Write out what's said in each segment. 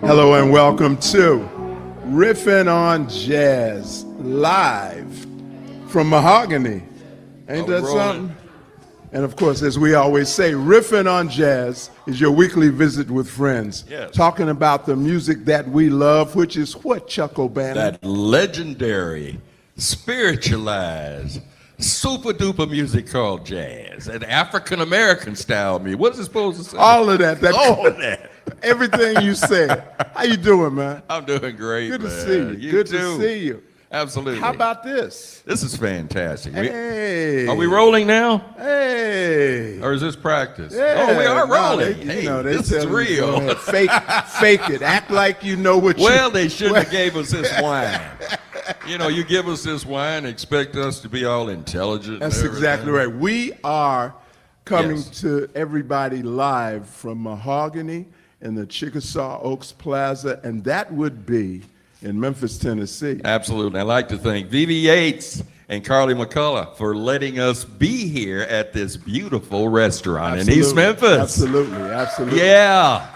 Hello and welcome to Riffin on Jazz, live from Mahogany. Ain't that something? And of course, as we always say, Riffin on Jazz is your weekly visit with friends. Yes. Talking about the music that we love, which is what, Chuck O'Bannon? That legendary, spiritualized, super duper music called jazz, and African American style music. What is it supposed to say? All of that. All of that. Everything you said. How you doing, man? I'm doing great. Good to man. see you. Good to see you. Absolutely. How about this? This is fantastic. Hey. Are we rolling now? Hey. Or is this practice? Yeah. Oh, we are rolling. They this is tell you, real. fake it. Act like you know what Well, they shouldn't have gave us this wine. You know, you give us this wine, expect us to be all intelligent. That's and exactly everything. right. We are coming Yes. to everybody live from Mahogany in the Chickasaw Oaks Plaza, and that would be in Memphis, Tennessee. Absolutely. I'd like to thank Vivi Yates and Carly McCullough for letting us be here at this beautiful restaurant in East Memphis. Absolutely. Yeah.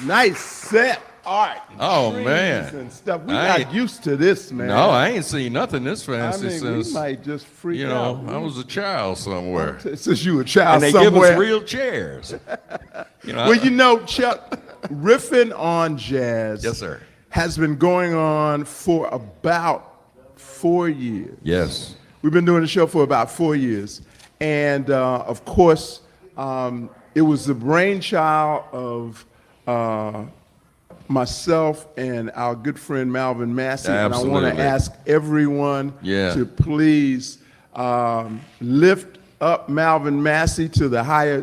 Nice set art. And Oh, trees man. and stuff. We I got used to this, man. No, I ain't seen nothing this I fancy mean, since, we might just freak you out. know, I was a child somewhere. Since you were a child And they somewhere. give us real chairs. You know, Well, you know, Chuck, Riffin on Jazz Yes, sir. has been going on for about 4 years. Yes. We've been doing the show for about 4 years. And of course, it was the brainchild of myself and our good friend Malvin Massey. And I want Absolutely. to ask everyone Yeah. to please lift up Malvin Massey to the higher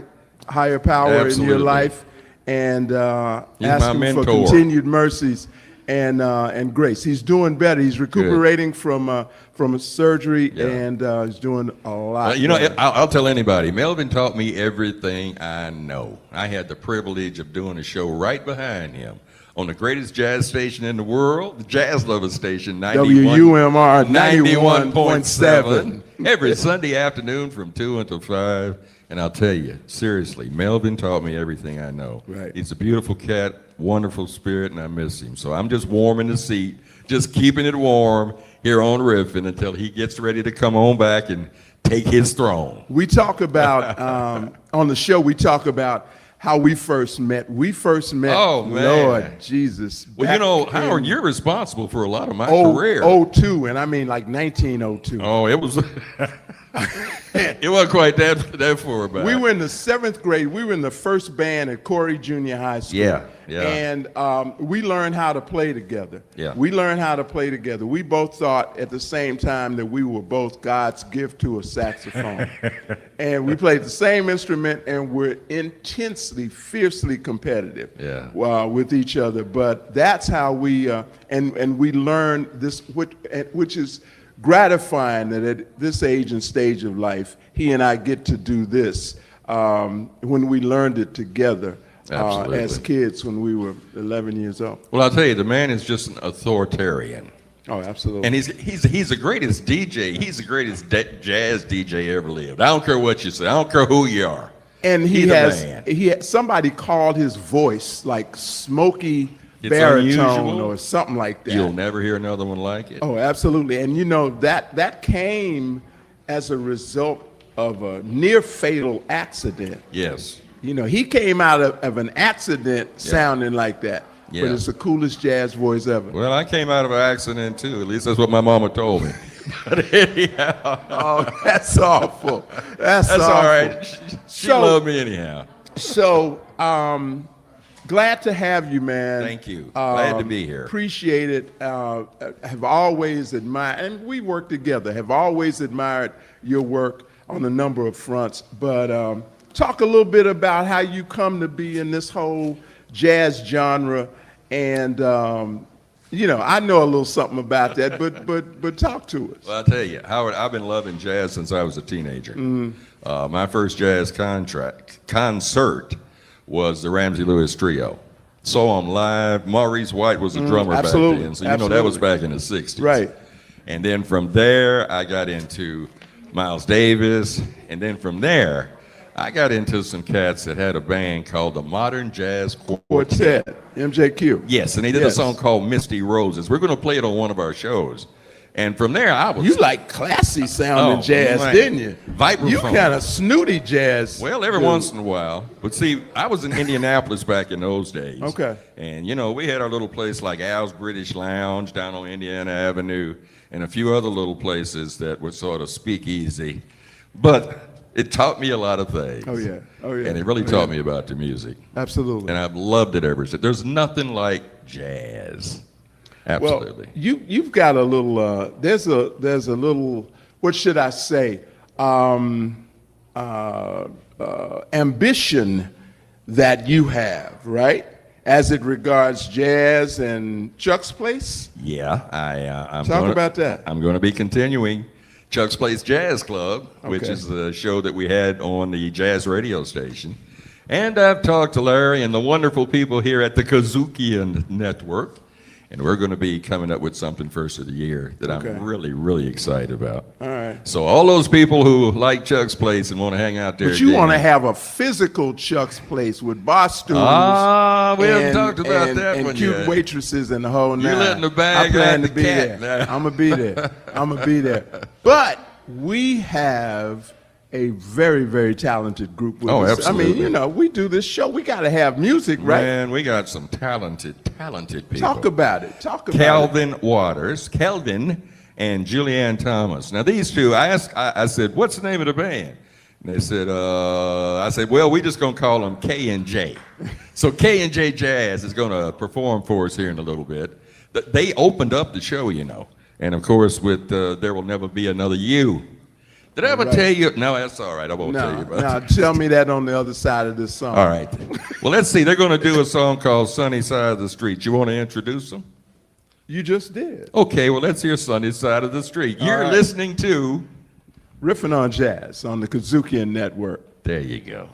power in your Absolutely. life, and He's ask my him for mentor. continued mercies and grace. He's doing better. He's recuperating from a surgery, Yeah. and he's doing a lot. You know, better. I'll tell anybody, Melvin taught me everything I know. I had the privilege of doing a show right behind him on the greatest jazz station in the world, the Jazz Lover Station, WUMR 91.7, every Sunday afternoon from 2 until 5. And I'll tell you, seriously, Melvin taught me everything I know. Right. He's a beautiful cat, wonderful spirit, and I miss him. So I'm just warming the seat, just keeping it warm here on Riffin until he gets ready to come on back and take his throne. We talk about on the show. We talk about how we first met. We first met. Oh, man. Lord Jesus. Well, you know, back Howard, in you're responsible for a lot of my career. 02, and I mean like 1902. Oh, it was. It wasn't quite that far back. We were in the 7th grade. We were in the first band at Corey Junior High School. Yeah. And we learned how to play together. Yeah. We learned how to play together. We both thought at the same time that we were both God's gift to a saxophone. And we played the same instrument, and we're intensely, fiercely competitive with each other. But that's how we, and we learned this, which is gratifying that at this age and stage of life, he and I get to do this when we learned it together as kids when we were 11 years old. Well, I'll tell you, the man is just an authoritarian. Oh, absolutely. And he's the greatest DJ. He's the greatest jazz DJ ever lived. I don't care what you say. I don't care who you are. And He's the man. Somebody called his voice like smoky It's baritone unusual. or something like that. You'll never hear another one like it. Oh, absolutely. And you know, that came as a result of a near fatal accident. Yes. You know, he came out of an accident sounding like that. Yeah. But it's the coolest jazz voice ever. Well, I came out of an accident too. At least that's what my mama told me. But anyhow. Oh, that's awful. That's awful. All right. She So- loved me anyhow. So, glad to have you, man. Thank you. Glad to be here. Appreciate it. Have always admired, and we work together, have always admired your work on a number of fronts. But talk a little bit about how you come to be in this whole jazz genre. And, you know, I know a little something about that, but talk to us. Well, I'll tell you, Howard, I've been loving jazz since I was a teenager. My first jazz concert was the Ramsey Lewis Trio. Saw them live. Maurice White was a drummer back then, so you know that was back in the 60s. Right. And then from there, I got into Miles Davis, and then from there, I got into some cats that had a band called the Modern Jazz Quartet. Quartet, MJQ. Yes, and they did a song called Misty Roses. We're going to play it on one of our shows. And from there, I was... You like classy sounding jazz, man. didn't you? Vibraphone. You kind of snooty jazz. Well, every once in a while. But see, I was in Indianapolis back in those days. Okay. And, you know, we had our little place like Al's British Lounge down on Indiana Avenue and a few other little places that were sort of speakeasy. But it taught me a lot of things. Oh, yeah. Oh, yeah. And it really taught me about the music. Absolutely. And I've loved it ever since. There's nothing like jazz. Absolutely. Well, you've got a little. There's a little. What should I say? Ambition that you have, right? As it regards jazz and Chuck's Place. Yeah, I'm Talk about that. I'm going to be continuing Chuck's Place Jazz Club, which is the show that we had on the jazz radio station. And I've talked to Larry and the wonderful people here at the Kudzukian Network. And we're going to be coming up with something first of the year that I'm really, really excited about. All right. So all those people who like Chuck's Place and want to hang out there. But you want to have a physical Chuck's Place with bar stools. We haven't talked about that and one cute yet. waitresses and the whole nine. You're letting the bag I plan out to the be cat there. now. I'm going to be there. I'm going to be there. But we have a very, very talented group with us. Absolutely. I mean, you know, we do this show. We got to have music, right? Man, we got some talented people. Talk about it. Talk about Calvin Waters, Kelvin, and Julianne Thomas. Now these two, I said, what's the name of the band? And they said, I said, well, we just gonna call them K&J. So K&J Jazz is gonna perform for us here in a little bit. They opened up the show, you know, and of course with There Will Never Be Another You. Did I ever tell you? No, that's all right. I won't tell you about it. Tell me that on the other side of this song. All right. Well, let's see. They're going to do a song called Sunny Side of the Street. You want to introduce them? You just did. Okay, well, let's hear Sunny Side of the Street. You're listening to Riffin on Jazz on the Kudzukian Network. There you go.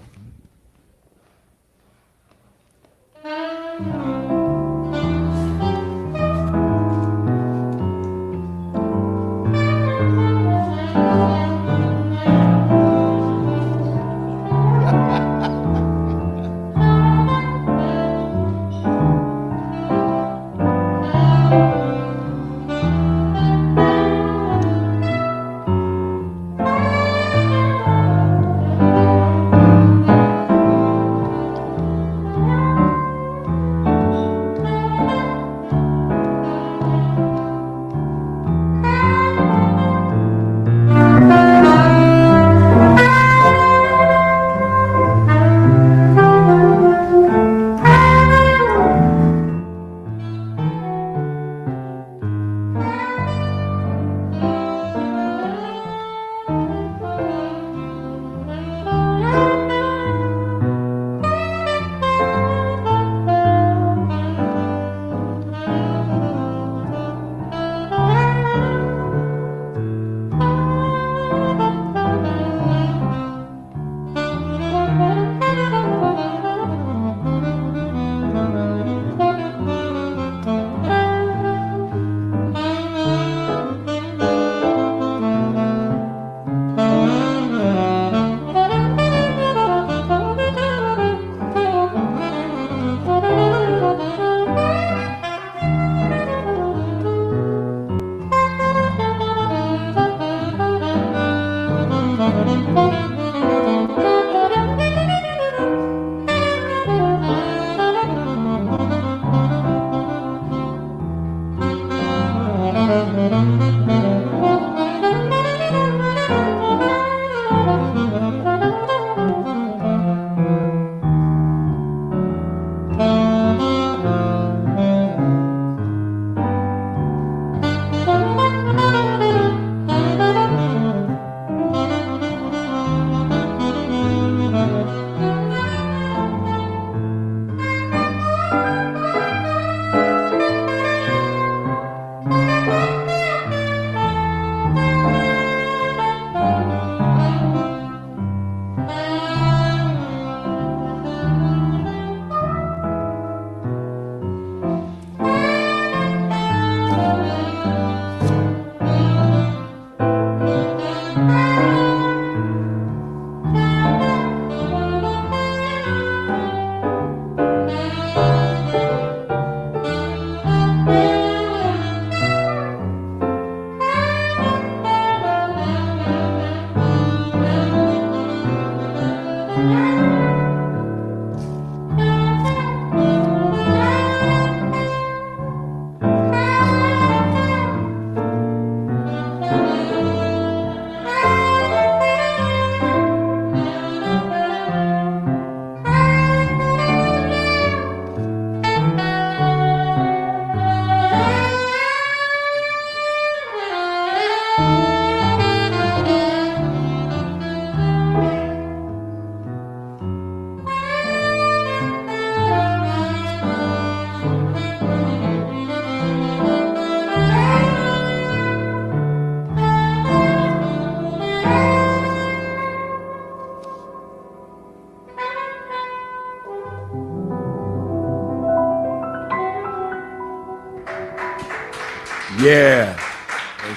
Yeah.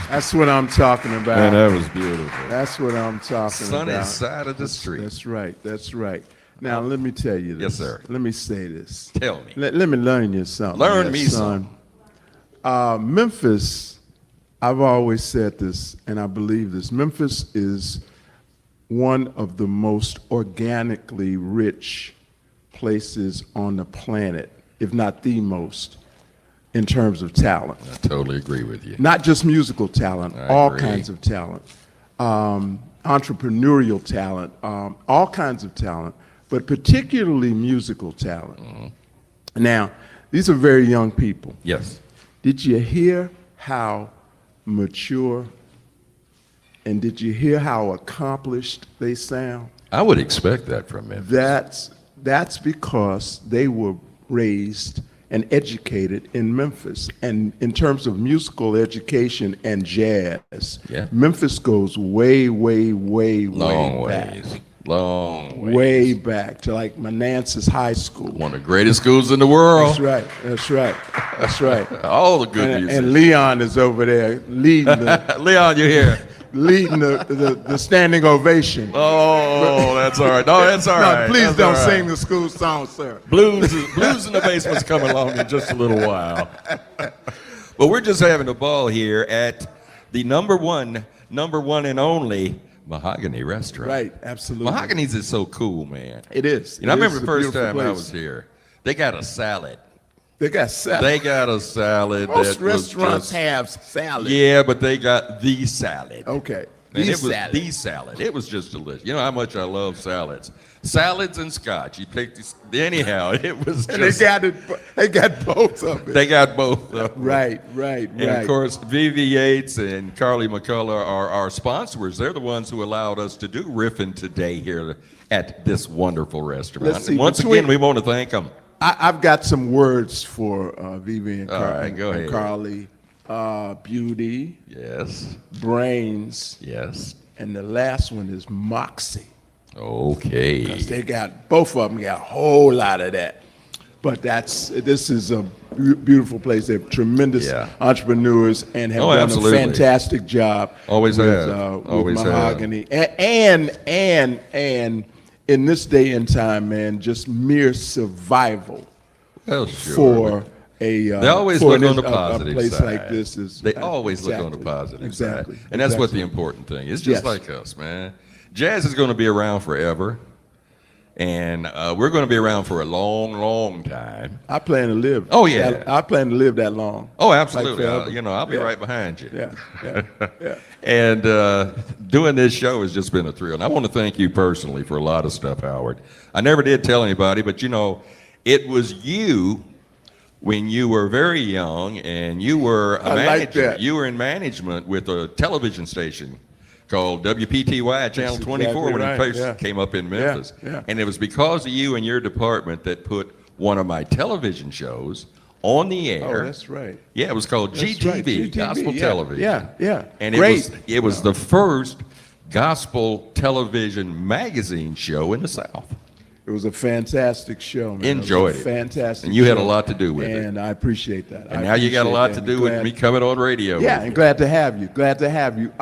That's what I'm talking about. Man, that was beautiful. That's what I'm talking Sunny about. side of the street. That's right. That's right. Now, let me tell you this. Yes, sir. Let me say this. Tell me. Let me learn you something. Learn there, me son. Memphis, I've always said this, and I believe this. Memphis is one of the most organically rich places on the planet, if not the most, in terms of talent. I totally agree with you. Not just musical talent, I all agree. kinds of talent, entrepreneurial talent, all kinds of talent, but particularly musical talent. Mm-hmm. Now, these are very young people. Yes. Did you hear how mature and did you hear how accomplished they sound? I would expect that from Memphis. That's because they were raised and educated in Memphis. And in terms of musical education and jazz, Yeah. Memphis goes way, way, way, Long way back. ways. Long ways. Way back to like Manassas High School. One of the greatest schools in the world. That's right. That's right. That's right. All the good music. And Leon is over there leading the Leon, you here? leading the standing ovation. Oh, that's all right. No, that's all No, right. please That's don't all right. sing the school song, sir. Blues in the basement's coming along in just a little while. But we're just having a ball here at the number one and only Mahogany Restaurant. Right, absolutely. Mahogany's is so cool, man. It is. You know, I It remember is the a first beautiful time I place. was here. They got a salad. They got salad. They got a salad Most that was restaurants just, have salad. yeah, but they got the salad. Okay. And The it was salad. the salad. It was just delicious. You know how much I love salads. Salads and scotch. You pick these, anyhow, it was just. And they got it. They got both of it. They got both of them. Right. And of course, Vivi Yates and Carly McCullough are our sponsors. They're the ones who allowed us to do Riffin today here at this wonderful restaurant. Let's see, Once between- again, we want to thank them. I've got some words for Vivi and, All right, go ahead. Carly. Beauty, Yes. brains, Yes. and the last one is moxie. Okay. They got, both of them got a whole lot of that. But this is a beautiful place. They're tremendous Yeah. entrepreneurs and have Oh, done absolutely. a fantastic job. Always with, have. with Always have. Mahogany. And in this day and time, man, just mere survival Well, sure. for a They always for look on the a positive place side. like this is They always look on the exactly, positive exactly, side. And that's what the exactly. important thing is. It's just Yes. like us, man. Jazz is going to be around forever. And we're going to be around for a long, long time. I plan to live. Oh, yeah. I plan to live that long. Oh, absolutely. Like forever. I'll be Yeah. right behind you. Yeah. And doing this show has just been a thrill. And I want to thank you personally for a lot of stuff, Howard. I never did tell anybody, but you know, it was you when you were very young and you were a I like manager. that. You were in management with a television station called WPTY Channel That's 24 exactly when it right, first yeah. came up in Memphis. Yeah. And it was because of you and your department that put one of my television shows on the air. Oh, that's right. Yeah, it was called That's GTV, right, GTV, Gospel yeah, Television. yeah. And Great. it was the first gospel television magazine show in the South. It was a fantastic show, man. Enjoyed it. it. Was a fantastic And you had a show. lot to do with it. And I appreciate that. And now you got a lot to do with me coming on radio. Yeah, with and you. glad to have you. Glad to have you.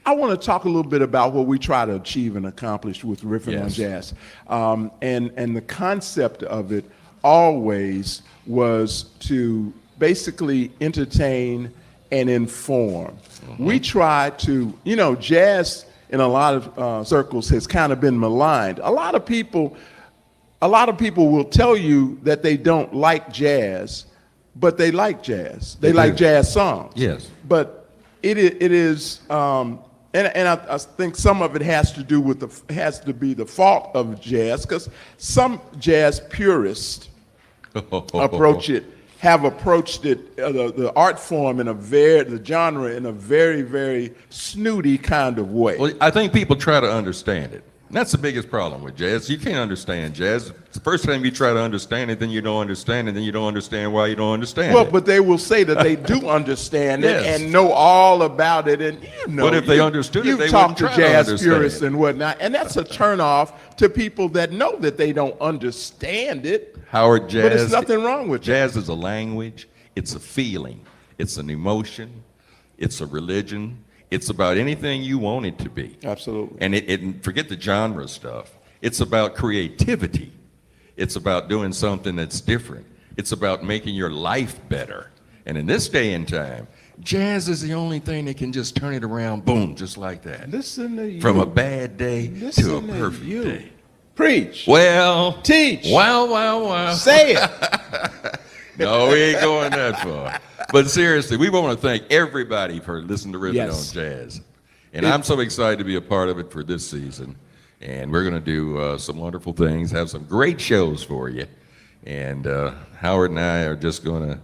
I want to talk a little bit about what we try to achieve and accomplish with Riffin on Yes. Jazz. And the concept of it always was to basically entertain and inform. We try to, you know, jazz in a lot of circles has kind of been maligned. A lot of people will tell you that they don't like jazz, but they like jazz. They like do. jazz songs. Yes. But it is, and I think some of it has to do with has to be the fault of jazz, because some jazz purists have approached it, the art form the genre in a very, very snooty kind of way. Well, I think people try to understand it. And that's the biggest problem with jazz. You can't understand jazz. It's the first time you try to understand it, then you don't understand it, then you don't understand why you don't understand Well, it. but they will say that they do understand it Yes. and know all about it, and you know. But if they understood it, you they talk wouldn't to try to jazz understand purists it. and whatnot, and that's a turnoff to people that know that they don't understand it. Howard, jazz. But there's nothing wrong with it. Jazz is a language. It's a feeling. It's an emotion. It's a religion. It's about anything you want it to be. Absolutely. And forget the genre stuff. It's about creativity. It's about doing something that's different. It's about making your life better. And in this day and time, jazz is the only thing that can just turn it around, boom, just like that. Listen to you. From a bad day Listen to a perfect you. day. Preach. Well, Teach. Wow. Say it. No, we ain't going that far. But seriously, we want to thank everybody for listening to Riffin Yes. on Jazz. And I'm so excited to be a part of it for this season. And we're going to do some wonderful things, have some great shows for you. And Howard and I are just going to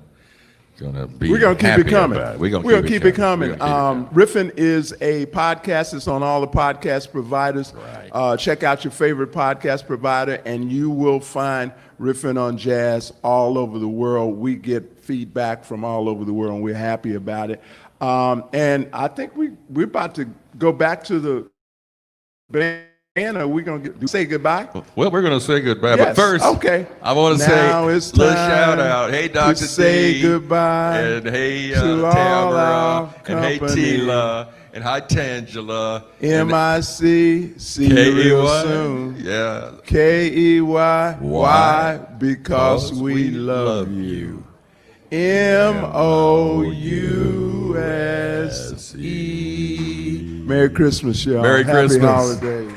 be We're going to keep happy it coming. about it. We're going to to keep it coming. Riffin is a podcast. It's on all the podcast providers. Right. Check out your favorite podcast provider, and you will find Riffin on Jazz all over the world. We get feedback from all over the world, and we're happy about it. And I think we're about to go back to the band. Are we going to say goodbye? Well, we're going to say goodbye, Yes. but first, Okay. I want to Now say it's little time shout out. Hey, Dr. to say D, goodbye and hey, to all our Tamara, and hey, company. Tila, and hi, Tangela, MIC, see you real soon. Yeah. KEY, why? Why? Because we love you. MOUSE. Merry Christmas, y'all. Merry Happy Christmas. holidays.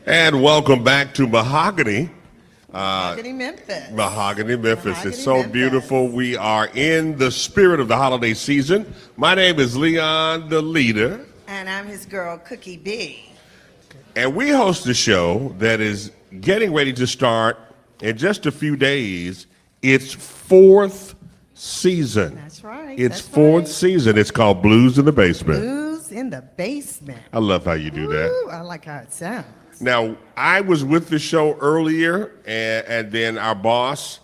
And welcome back to Mahogany. Mahogany Memphis. Mahogany Memphis. Mahogany It's so Memphis. beautiful. We are in the spirit of the holiday season. My name is Leon, the leader. And I'm his girl, Cookie B. And we host a show that is getting ready to start in just a few days. Its fourth season. That's right. Its that's fourth right. season. It's called Blues in the Basement. Blues in the Basement. I love how you do that. Ooh, I like how it sounds. Now, I was with the show earlier, and then our boss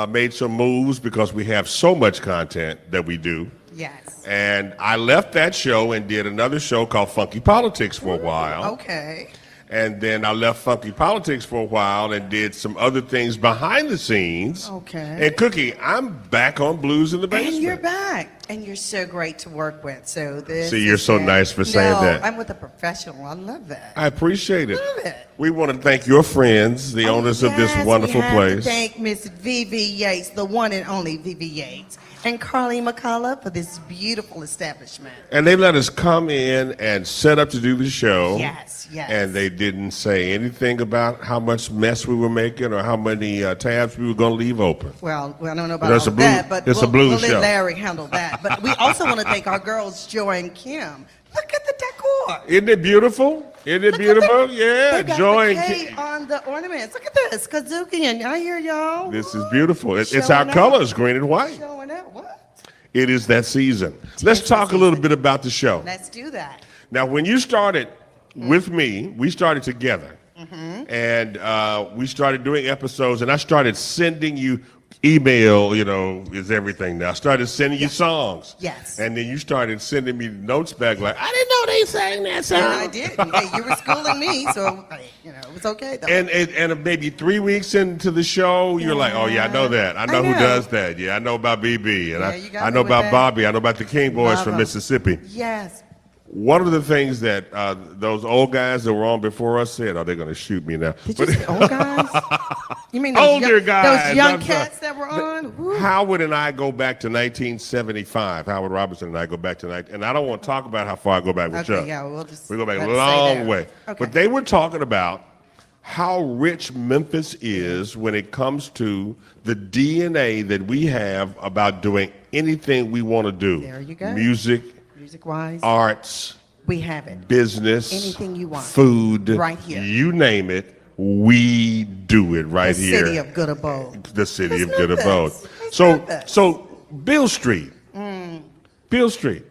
made some moves because we have so much content that we do. Yes. And I left that show and did another show called Funky Politics for a while. Okay. And then I left Funky Politics for a while and did some other things behind the scenes. Okay. And Cookie, I'm back on Blues in the Basement. And you're back. And you're so great to work with. So this See, you're is so it. nice for saying No, that. I'm with a professional. I love that. I appreciate it. Love it. We want to thank your friends, the owners of this Yes, wonderful we have place. To thank Miss Vivi Yates, the one and only Vivi Yates, and Carly McCullough for this beautiful establishment. And they let us come in and set up to do the show. Yes, yes. And they didn't say anything about how much mess we were making or how many tabs we were going to leave open. Well, I don't know about That's all a blues- that, but it's a we'll blues let show. Larry handle that. But we also want to thank our girls, Joy and Kim. Look at the decor. Isn't it beautiful? Isn't it Look at beautiful? the- Yeah, they got Joy the and K Kim. on the ornaments. Look at this, Kudzukian. I hear y'all. This is beautiful. It's our Showing out. colors, green and white. Showing out. What? It is that season. Let's talk a little bit about the show. Let's do that. Now, when you started with me, we started together. And we started doing episodes, and I started sending you email, is everything now. I started sending you songs. Yes. And then you started sending me notes back like, I didn't know they sang that song. And I did. Hey, you were schooling me, so it was okay though. And maybe 3 weeks into the show, you're like, oh yeah, I know that. I know who know. does that. Yeah, I know about BB, and Yeah, you got I me know with about that. Bobby. I know about the King Boys Love from 'em. Mississippi. Yes. One of the things that those old guys that were on before us said, oh, they're going to shoot me now. Did you say old guys? You mean those Older young, guys, Those young I'm cats that were on? Woo. Howard and I go back to 1975. Howard Robertson and I go back to and I don't want to talk about how far I go back with Okay, Chuck. yeah, we'll just We go back a let's stay long there. way. Okay. But they were talking about how rich Memphis is when it comes to the DNA that we have about doing anything we want to do. There you go. Music, Music-wise, arts, we have it. business, Anything you want. food, Right here. you name it, we do it right The here. city of good abode. The city of It's good Memphis. abode. It's So, Memphis. so Bill Street, Bill Street,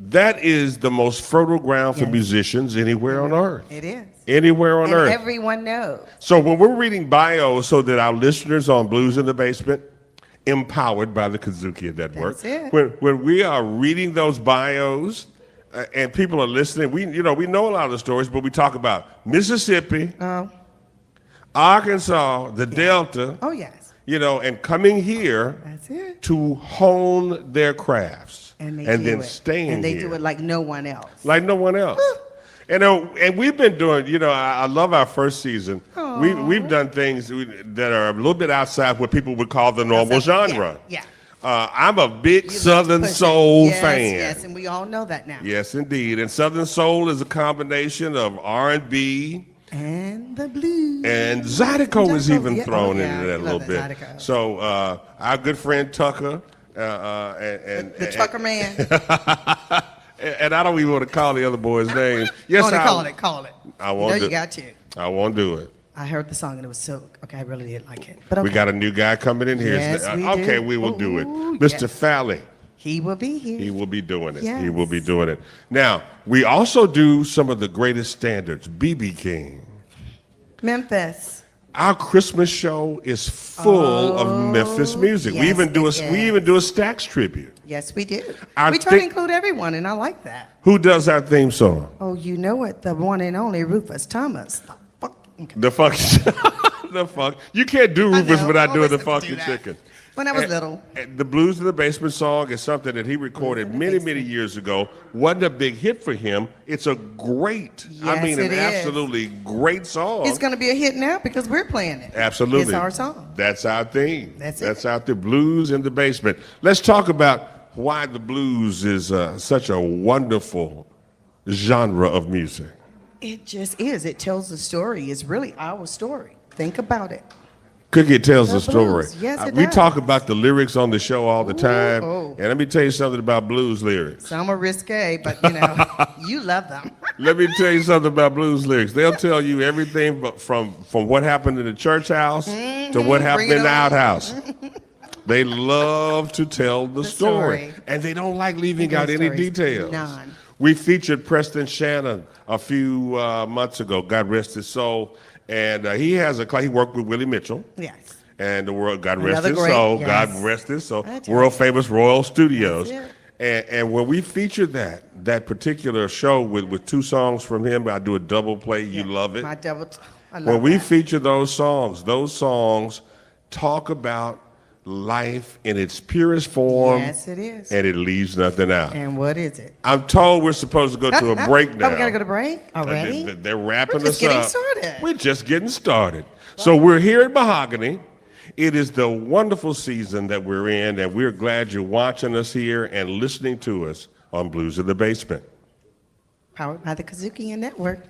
that is the most fertile ground for Yes. musicians anywhere on earth. It is. Anywhere on And earth. everyone knows. So when we're reading bios so that our listeners on Blues in the Basement, empowered by the Kudzukian Network, That's it. when we are reading those bios and people are listening, we know a lot of the stories, but we talk about Mississippi, Oh, Arkansas, the Delta, oh yes. and coming here That's it. to hone their crafts And they and do then it. staying And they here do it like no one else. like no one else. And we've been doing, I love our first season. We've done things that are a little bit outside what people would call the normal Outside, genre. yeah. I'm a big You love to Southern push it. Soul Yes, fan. Yes, and we all know that now. Yes, indeed. And Southern Soul is a combination of R&B, And the blues. and Zydeco is even Yeah, thrown oh, yeah, into that a you little love bit. Zydeco. So our good friend Tucker, and The Tucker Man. and I don't even want to call the other boy's name. Yes, Call it. I won't No, do- you got to. I won't do it. I heard the song and it was so, okay, I really didn't like it. But okay. We got a new guy coming in here. Yes, we Okay, do. we will do it. Ooh, Mr. yes. Falley, He will be here. he will be doing it. Yes. He will be doing it. Now, we also do some of the greatest standards. B.B. King. Memphis. Our Christmas show is full of Memphis music. we yes, even do it is. we even do a Stax tribute. Yes, we do. I We try to think- include everyone, and I like that. Who does our theme song? Oh, you know it, the one and only Rufus Thomas. The fuck- okay. The fuck, the fuck. You can't do I Rufus know, without doing always the have to funky do that. chicken. When I was little. And the Blues in the Basement song is something that he recorded in the many, Basement. many years ago. Wasn't a big hit for him. It's a great, Yes, an it is. absolutely great song. It's going to be a hit now because we're playing it. Absolutely. It's our song. That's our theme. That's it. That's our theme. Blues in the Basement. Let's talk about why the blues is such a wonderful genre of music. It just is. It tells the story. It's really our story. Think about it. Cookie tells The the story. blues. Yes, it We does. talk about the lyrics on the show all the time. oh. And let me tell you something about blues lyrics. Some are risque, but you know, you love them. Let me tell you something about blues lyrics. They'll tell you everything but from what happened in the church house to what happened Bring it in the on. outhouse. They love to tell the story. And they don't like leaving Good out any stories. details. None. We featured Preston Shannon a few months ago, God rest his soul. And he worked with Willie Mitchell. Yes. And the world, God rest Another his great, soul, yes. God rest his soul, I tell world you. famous Royal Studios. That's And when we featured that particular show with 2 songs from him, I do a double play, you love it. My double. I love When we that. feature those songs talk about life in its purest form. Yes, it is. And it leaves nothing out. And what is it? I'm told we're supposed to go to a break now. Oh, we gotta go to break already. They're wrapping We're just us getting up. started. We're just getting started. So we're here at Mahogany. It is the wonderful season that we're in, and we're glad you're watching us here and listening to us on Blues in the Basement. Powered by the Kudzukian Network.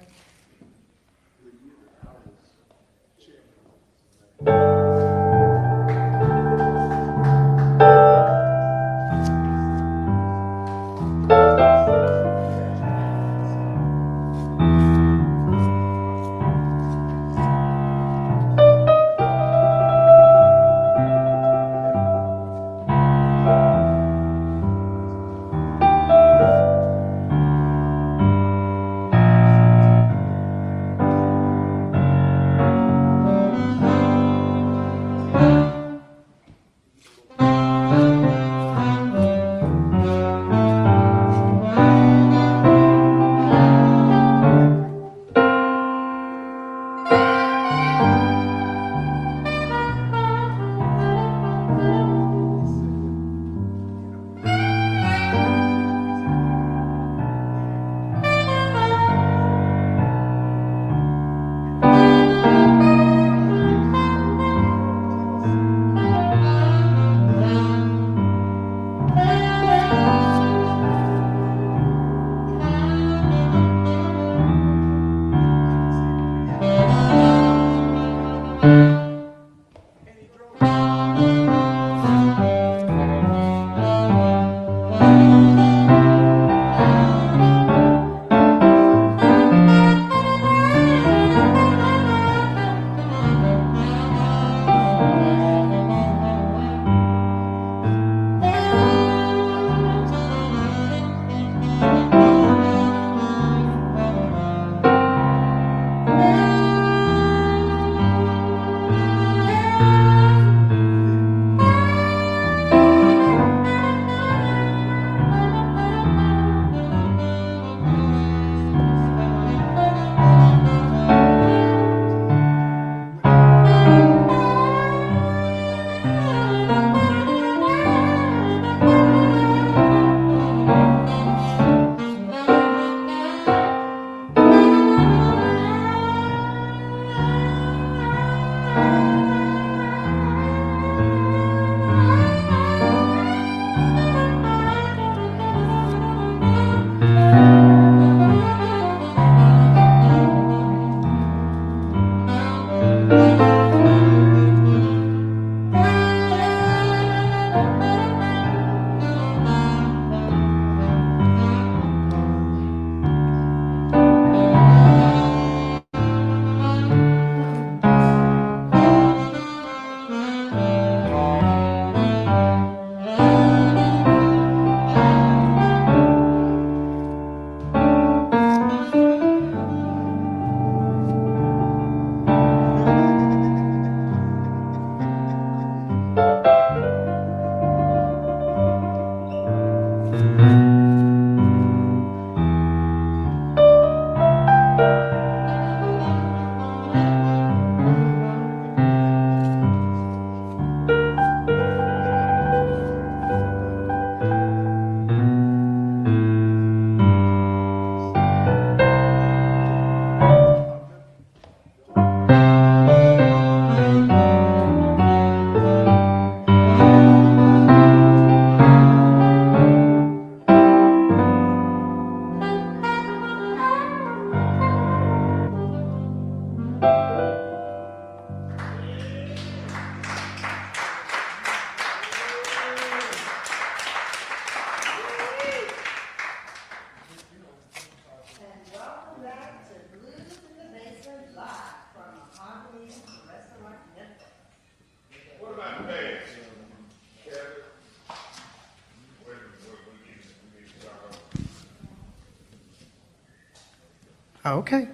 Okay.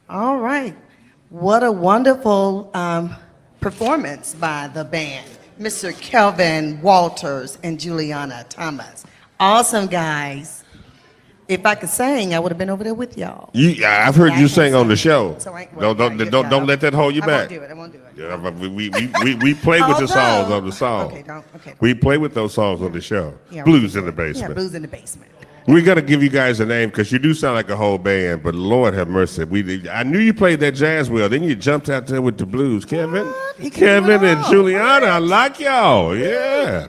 All right. What a wonderful performance by the band, Mr. Kelvin Walters and Juliana Thomas. Awesome, guys. If I could sing, I would have been over there with y'all. I've heard you sing on the show. So Don't let that hold you back. I won't do it. Yeah, but we play with the songs on the song. Okay. We play with those songs on the show. Yeah, Blues in the Yeah, Basement. Blues in the Basement. We got to give you guys a name because you do sound like a whole band, but Lord have mercy. I knew you played that jazz well. Then you jumped out there with the blues. Kevin and Juliana, I like y'all. Yeah.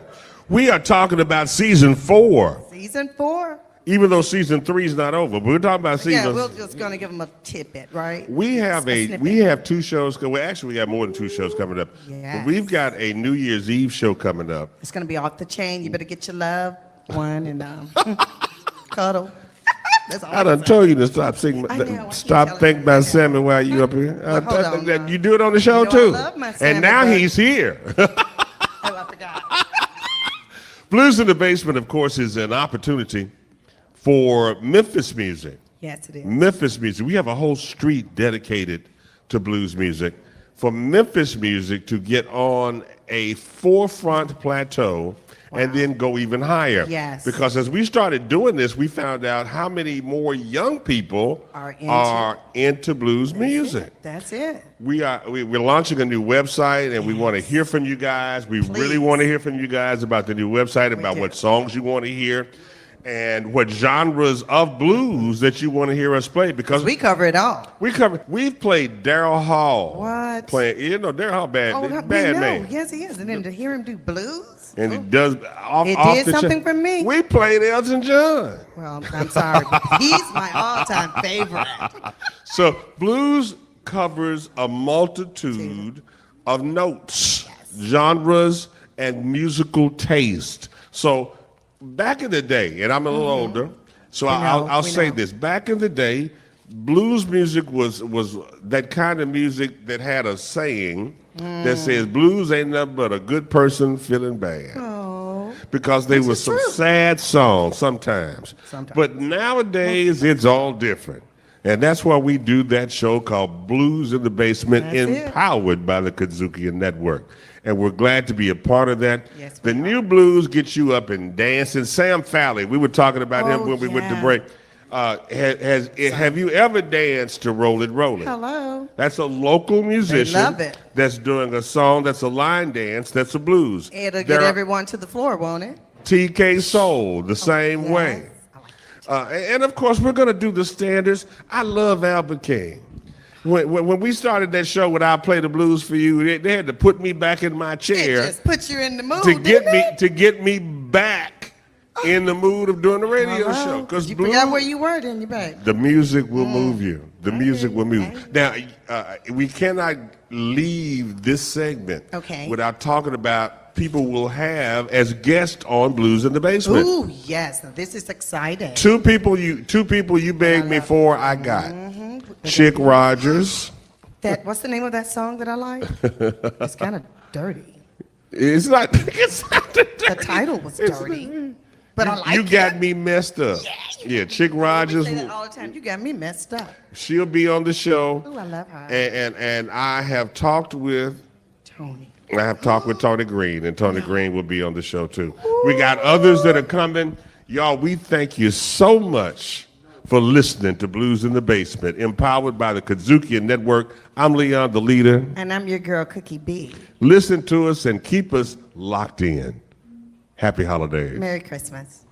We are talking about season 4. Season 4? Even though season 3 is not over, but we're talking about season. Yeah, we're just going to give them a tidbit, right? We have 2 shows. Well, actually, we got more than 2 shows coming up. Yes. But we've got a New Year's Eve show coming up. It's going to be off the chain. You better get your loved one and cuddle. That's all I done told you to stop singing. I know, I Stop keep thinking telling about you. Sammy while you up here. Well, hold on now. You do it on the show You know I too. love my Sammy, And now but- he's here. Oh, I forgot. Blues in the Basement, of course, is an opportunity for Memphis music. Yes, it is. Memphis music. We have a whole street dedicated to blues music. For Memphis music to get on a forefront plateau and then go even higher. Yes. Because as we started doing this, we found out how many more young people Are into blues music. That's it. We're launching a new website, and we want to hear from you guys. We really want to hear from you guys about the new website, about do. what songs you want to hear, and what genres of blues that you want to hear us play. Because We cover it all. we've played Daryl Hall. What? Daryl Hall bad Oh, we man. know. Yes, he is. And then to hear him do blues? And he does off It off did the something for me. We played Elton John. Well, I'm sorry, but he's my all-time favorite. So blues covers a multitude of notes, genres, and musical taste. So back in the day, and I'm a little older, so I'll say know. this. Back in the day, blues music was that kind of music that had a saying that says blues ain't nothing but a good person feeling bad. Oh. Because they were is some true. sad songs sometimes. But nowadays, it's all different. And that's why we do that show called Blues in the Basement, That's it. empowered by the Kudzukian Network. And we're glad to be a part of that. Yes, The we new blues gets you up and dancing. Sam Falley, we were talking about him Oh, when we went to yeah. break. Have you ever danced to Roll It, Roll It? Hello. That's a local musician love it. that's doing a song that's a line dance that's a blues. It'll There get are- everyone to the floor, won't it? TK Soul, the same yes. way. I like it. And of course, we're going to do the standards. I love Albert King. When we started that show with "I'll Play the Blues for You," they had to put me back in my It chair just puts you in the mood, to get me back in the mood of doing the radio show. Because you forgot where you were, didn't you, babe? the music will move you. The music will move. Okay. Now, we cannot leave this segment without talking about people we'll have as guests on Blues in the Basement. Ooh, yes. Now, this is exciting. Two people you begged me for, I got. Chick Rogers. What's the name of that song that I like? It's kind of dirty. It's not. The title was dirty, but I like You it. got me messed up. Yeah, Chick Rogers. I say that all the time. You got me messed up. She'll be on the show. Ooh, I love her. And I have talked with Tony. Tony Green, and Tony Green will be on the show too. We got others that are coming. Y'all, we thank you so much for listening to Blues in the Basement, empowered by the Kudzukian Network. I'm Leon, the leader. And I'm your girl, Cookie B. Listen to us and keep us locked in. Happy holidays. Merry Christmas.